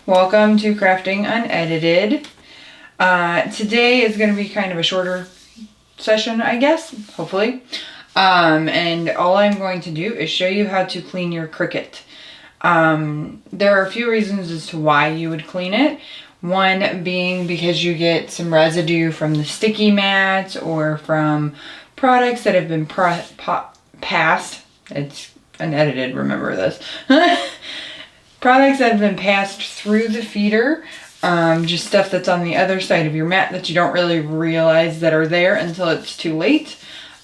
Welcome to Crafting Unedited. Today is going to be kind of a shorter session, I guess, hopefully. And all I'm going to do is show you how to clean your Cricut. There are a few reasons as to why you would clean it. One being because you get some residue from the sticky mats or from products that have been passed. It's unedited, remember this. Products that have been passed through the feeder, just stuff that's on the other side of your mat that you don't really realize that are there until it's too late.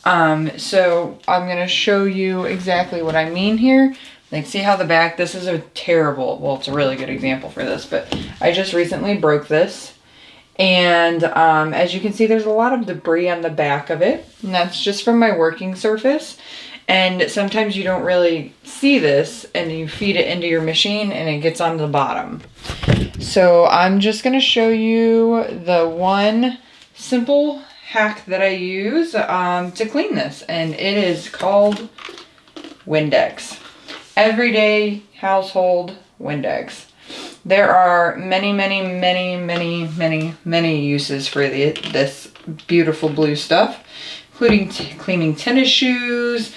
So I'm going to show you exactly what I mean here. Like, see how the back, this is a terrible, well, it's a really good example for this, but I just recently broke this. And as you can see, there's a lot of debris on the back of it, and that's just from my working surface. And sometimes you don't really see this, and you feed it into your machine and it gets on the bottom. So I'm just going to show you the one simple hack that I use to clean this, and it is called Windex. Everyday household Windex. There are many uses for this beautiful blue stuff, including cleaning tennis shoes,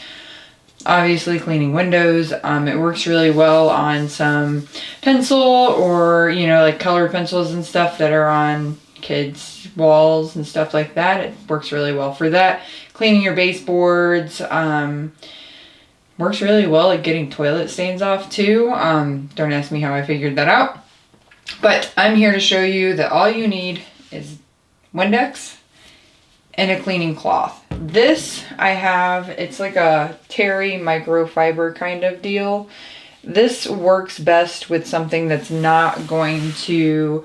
obviously cleaning windows. It works really well on some pencil or, you know, like colored pencils and stuff that are on kids' walls and stuff like that. It works really well for that. Cleaning your baseboards. Works really well at getting toilet stains off too. Don't ask me how I figured that out. But I'm here to show you that all you need is Windex and a cleaning cloth. This I have, it's like a terry microfiber kind of deal. This works best with something that's not going to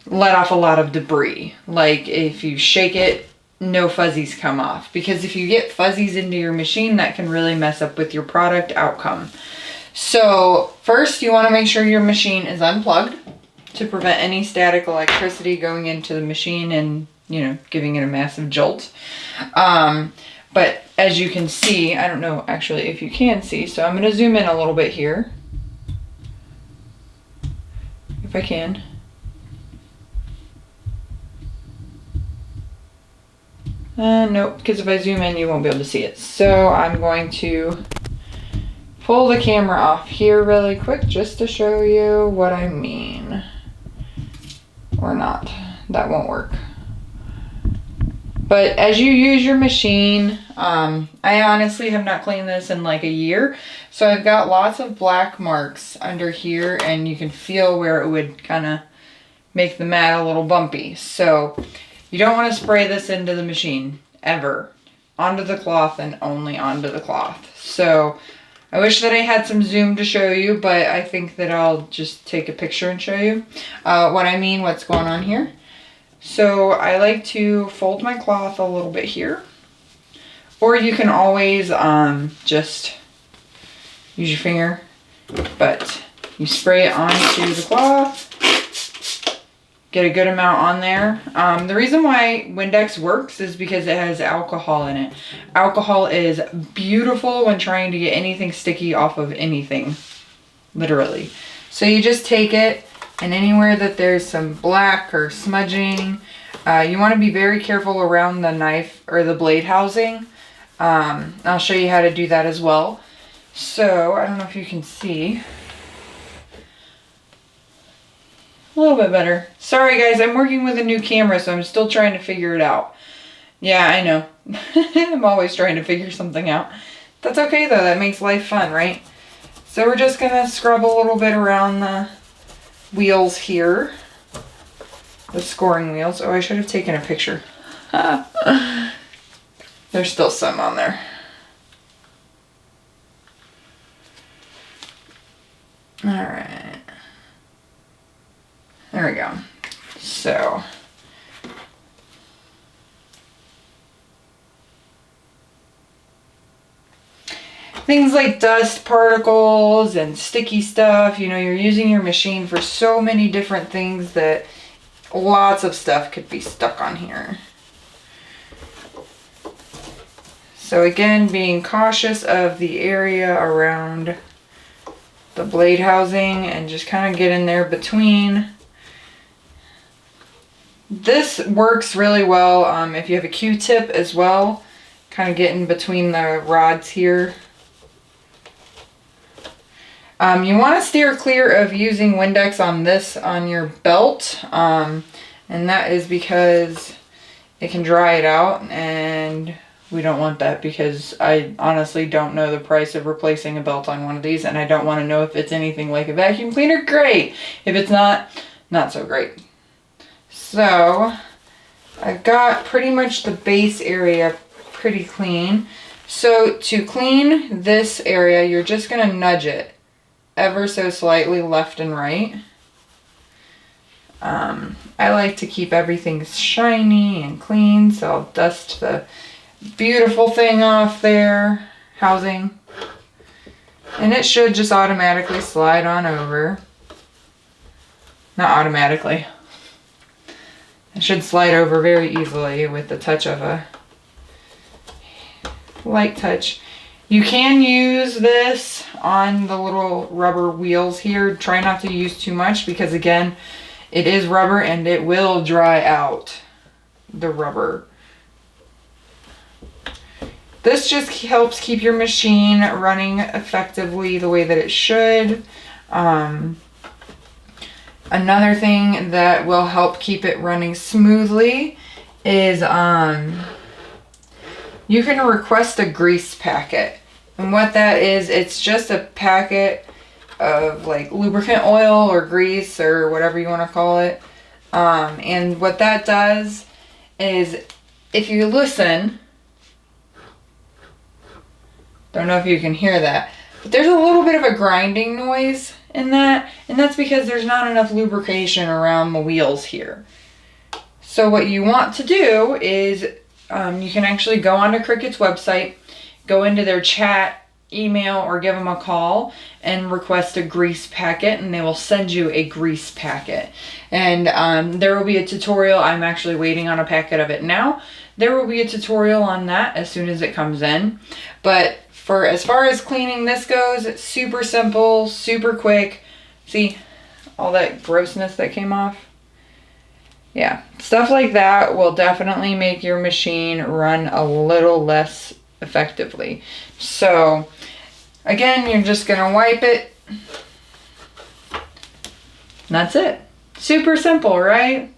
let off a lot of debris. Like if you shake it, no fuzzies come off, because if you get fuzzies into your machine, that can really mess up with your product outcome. So first you want to make sure your machine is unplugged to prevent any static electricity going into the machine and, you know, giving it a massive jolt. But as you can see, I don't know actually if you can see, so I'm going to zoom in a little bit here if I can. Nope, because if I zoom in, you won't be able to see it. So I'm going to pull the camera off here really quick just to show you what I mean. Or not. That won't work. But as you use your machine, I honestly have not cleaned this in like a year. So I've got lots of black marks under here, and you can feel where it would kind of make the mat a little bumpy. So you don't want to spray this into the machine, ever. Onto the cloth and only onto the cloth. So I wish that I had some zoom to show you, but I think that I'll just take a picture and show you what I mean, what's going on here. So I like to fold my cloth a little bit here. Or you can always just use your finger, but you spray it onto the cloth. Get a good amount on there. The reason why Windex works is because it has alcohol in it. Alcohol is beautiful when trying to get anything sticky off of anything, literally. So you just take it, and anywhere that there's some black or smudging, you want to be very careful around the knife or the blade housing. I'll show you how to do that as well. So I don't know if you can see. A little bit better. Sorry guys, I'm working with a new camera, so I'm still trying to figure it out. Yeah, I know. I'm always trying to figure something out. That's okay though, that makes life fun, right? So we're just gonna scrub a little bit around the wheels here. The scoring wheels. Oh, I should have taken a picture. There's still some on there. Alright. There we go. So things like dust particles and sticky stuff, you know, you're using your machine for so many different things that lots of stuff could be stuck on here. So again, being cautious of the area around the blade housing and just kind of get in there between. This works really well if you have a Q-tip as well. Kind of get in between the rods here. You want to steer clear of using Windex on this on your belt. And that is because it can dry it out, and we don't want that, because I honestly don't know the price of replacing a belt on one of these, and I don't want to know if it's anything like a vacuum cleaner. Great. If it's not, not so great. So I've got pretty much the base area pretty clean. So to clean this area, you're just going to nudge it ever so slightly left and right. I like to keep everything shiny and clean, so I'll dust the beautiful thing off there, housing. And it should just automatically slide on over. Not automatically. It should slide over very easily with the touch of a light touch. You can use this on the little rubber wheels here. Try not to use too much, because again, it is rubber and it will dry out the rubber. This just helps keep your machine running effectively the way that it should. Another thing that will help keep it running smoothly is you can request a grease packet. And what that is, it's just a packet of like lubricant oil or grease or whatever you want to call it. And what that does is, if you listen, don't know if you can hear that, but there's a little bit of a grinding noise in that, and that's because there's not enough lubrication around the wheels here. So what you want to do is you can actually go onto Cricut's website, go into their chat, email, or give them a call and request a grease packet, and they will send you a grease packet. And there will be a tutorial. I'm actually waiting on a packet of it now. There will be a tutorial on that as soon as it comes in. But for as far as cleaning this goes, it's super simple, super quick. See all that grossness that came off? Yeah, stuff like that will definitely make your machine run a little less effectively. So again, you're just gonna wipe it. And that's it. Super simple, right?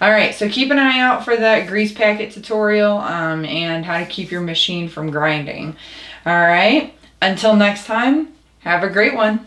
All right, so keep an eye out for that grease packet tutorial and how to keep your machine from grinding. All right, until next time, have a great one.